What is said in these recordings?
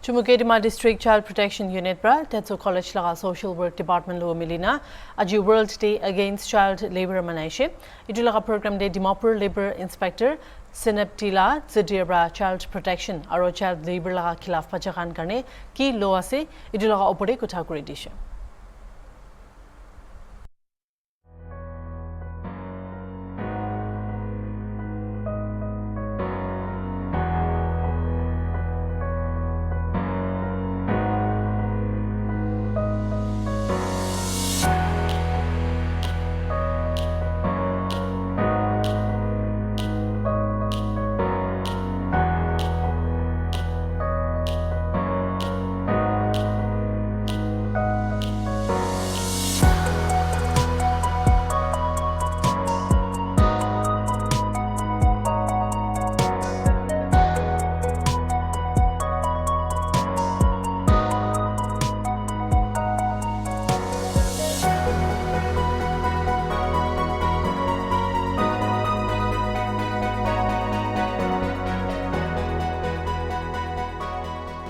Chumukedima District Child Protection Unit pra Tetsu College laga Social Work Department lo milina aji World Day Against Child Labour manaishe. Itu laga program de Dimapur Labour Inspector Sinaptila Zidirbra Child Protection aro Child Labour laga khilaf pachakan karne ki lo ase itu laga opore kotha kuri dishe.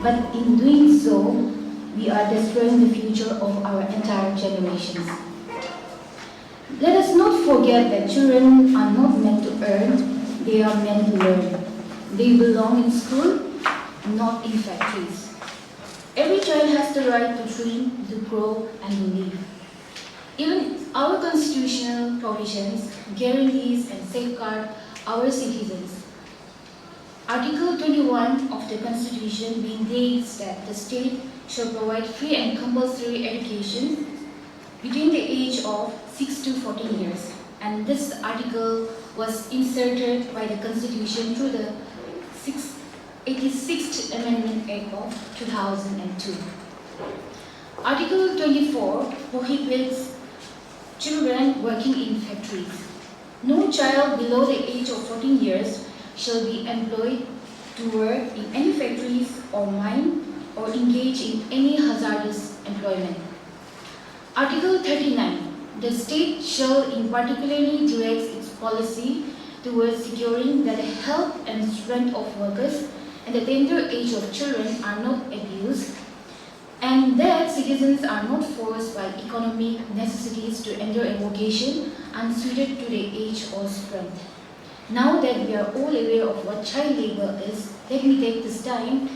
But in doing so, we are destroying the future of our entire generations. Let us not forget that children are not meant to earn, they are meant to learn. They belong in school, not in factories. Every child has the right to dream, to grow, and to live. Even our constitutional provisions guarantees and safeguard our citizens. Article 21 of the Constitution mandates that the state shall provide free and compulsory education between the age of 6 to 14 years. And this article was inserted by the Constitution through the 86th Amendment Act of 2002. Article 24 prohibits children working in factories. No child below the age of 14 years shall be employed to work in any factories or mine or engage in any hazardous employment. Article 39. The state shall in particularly direct its policy towards securing that the health and strength of workers and the tender age of children are not abused, and that citizens are not forced by economic necessities to enter a vocation unsuited to their age or strength. Now that we are all aware of what child labor is, let me take this time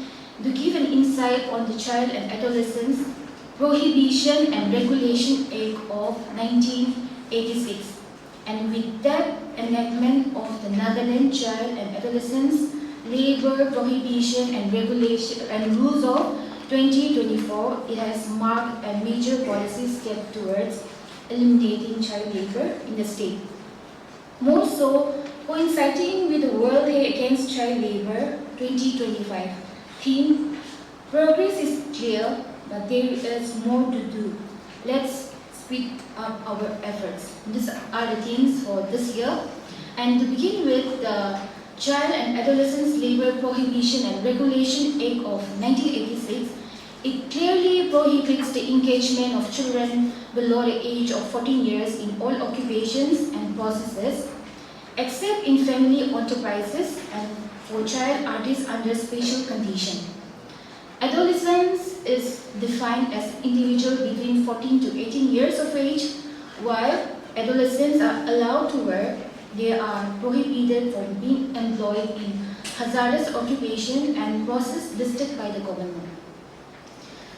to give an insight on the Child and Adolescents Prohibition and Regulation Act of 1986. And with that enactment of the Nagaland Child and Adolescents Labor Prohibition and Regulation and Rules of 2024, it has marked a major policy step towards eliminating child labor in the state. More so, coinciding with the World Day Against Child Labor 2025 theme, progress is clear, but there is more to do. Let's speed up our efforts. These are the themes for this year. And to begin with, the Child and Adolescents Labor Prohibition and Regulation Act of 1986, it clearly prohibits the engagement of children below the age of 14 years in all occupations and processes, except in family enterprises and for child artists under special condition. Adolescence is defined as individuals between 14 to 18 years of age. While adolescents are allowed to work, they are prohibited from being employed in hazardous occupation and process listed by the government.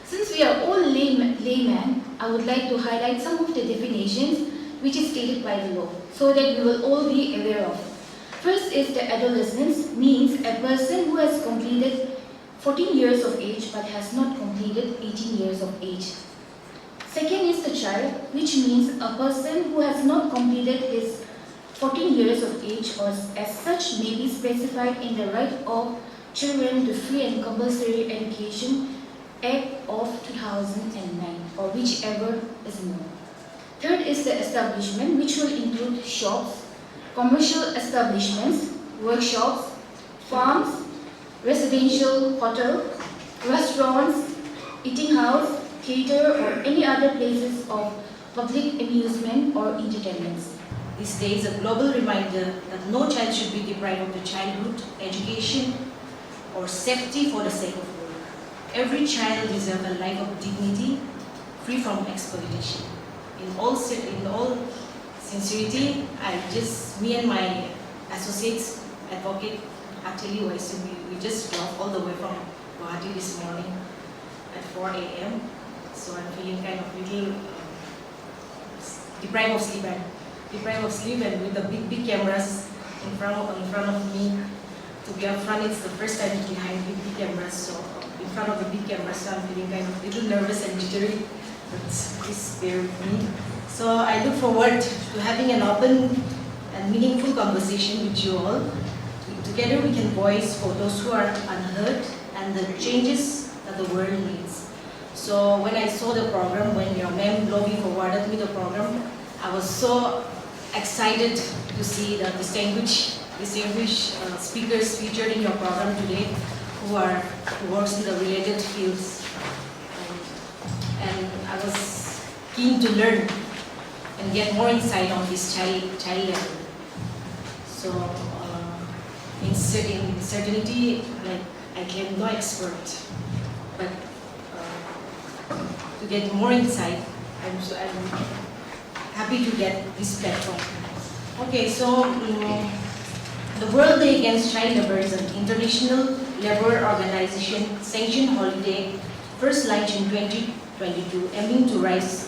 Since we are all laymen, I would like to highlight some of the definitions which is stated by the law, so that we will all be aware of. First is the adolescence, means a person who has completed 14 years of age but has not completed 18 years of age. Second is the child, which means a person who has not completed his 14 years of age or as such may be specified in the Right of Children to Free and Compulsory Education Act of 2009, or whichever is more. Third is the establishment, which will include shops, commercial establishments, workshops, farms, residential hotel, restaurants, eating house, theatre, or any other places of public amusement or entertainment. This day is a global reminder that no child should be deprived of the childhood, education, or safety for the sake of work. every child deserves a life of dignity, free from exploitation. In all sincerity, me and my associates, advocate Ateli Waisu, we just drove all the way from Guwahati this morning at 4 a.m. So I'm feeling kind of little deprived of sleep, and with the big cameras in front of me. To be up front, it's the first time behind big cameras, so in front of the big cameras, so I'm feeling kind of a little nervous and jittery, but please bear with me. So I look forward to having an open and meaningful conversation with you all. Together we can voice for those who are unheard and the changes that the world needs. So when I saw the program, when your ma'am Lobby forwarded me the program, I was so excited to see the distinguished speakers featured in your program today who works in the related fields. And I was keen to learn and get more insight on this child level. So in certainty, like I claim no expert, but to get more insight, I'm happy to get this platform. Okay, so the World Day Against Child Labour is an international labour organization sanctioned holiday first launched in 2022, aiming to raise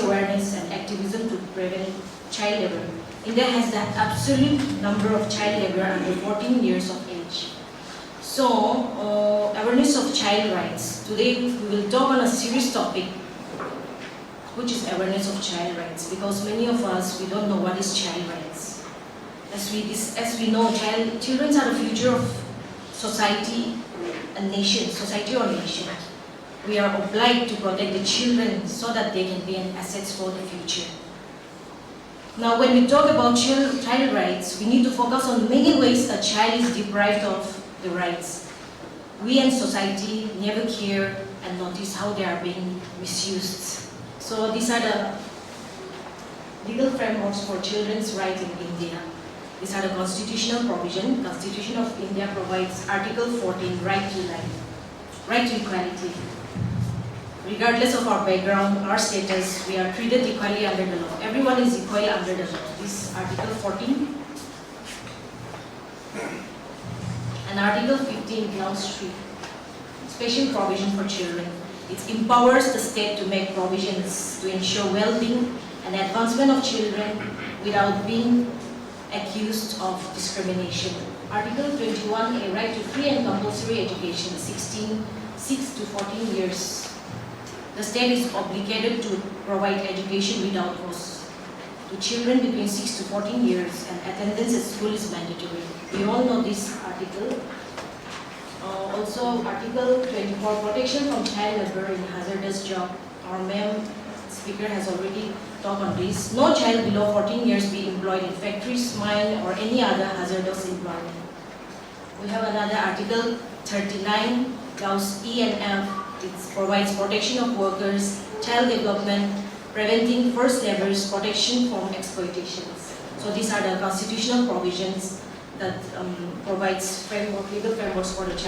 awareness and activism to prevent child labour. India has the absolute number of child labour under 14 years of age. So, awareness of child rights. Today we will talk on a serious topic, which is awareness of child rights, because many of us, we don't know what is child rights. As we know, children are the future of society and nation, society or nation. We are obliged to protect the children so that they can be an asset for the future. Now, when we talk about child rights, we need to focus on many ways a child is deprived of the rights. We and society never care and notice how they are being misused. So these are the legal frameworks for children's rights in India. These are the constitutional provision. Constitution of India provides Article 14, right to life, right to equality. Regardless of our background, our status, we are treated equally under the law. Everyone is equal under the law. This Article 14. And Article 15, Clause 3. Special provision for children. It empowers the state to make provisions to ensure well-being and advancement of children without being accused of discrimination. Article 21, a right to free and compulsory education, 6 to 14 years. The state is obligated to provide education without cost to children between 6 to 14 years, and attendance at school is mandatory. We all know this article. Also, Article 24, protection from child labour in hazardous job. Our ma'am speaker has already talked on this. No child below 14 years be employed in factories, mine, or any other hazardous employment. We have another Article 39, Clause E and F. It provides protection of workers, child development, preventing forced labours, protection from exploitations. So these are the constitutional provisions that provides legal frameworks for the child.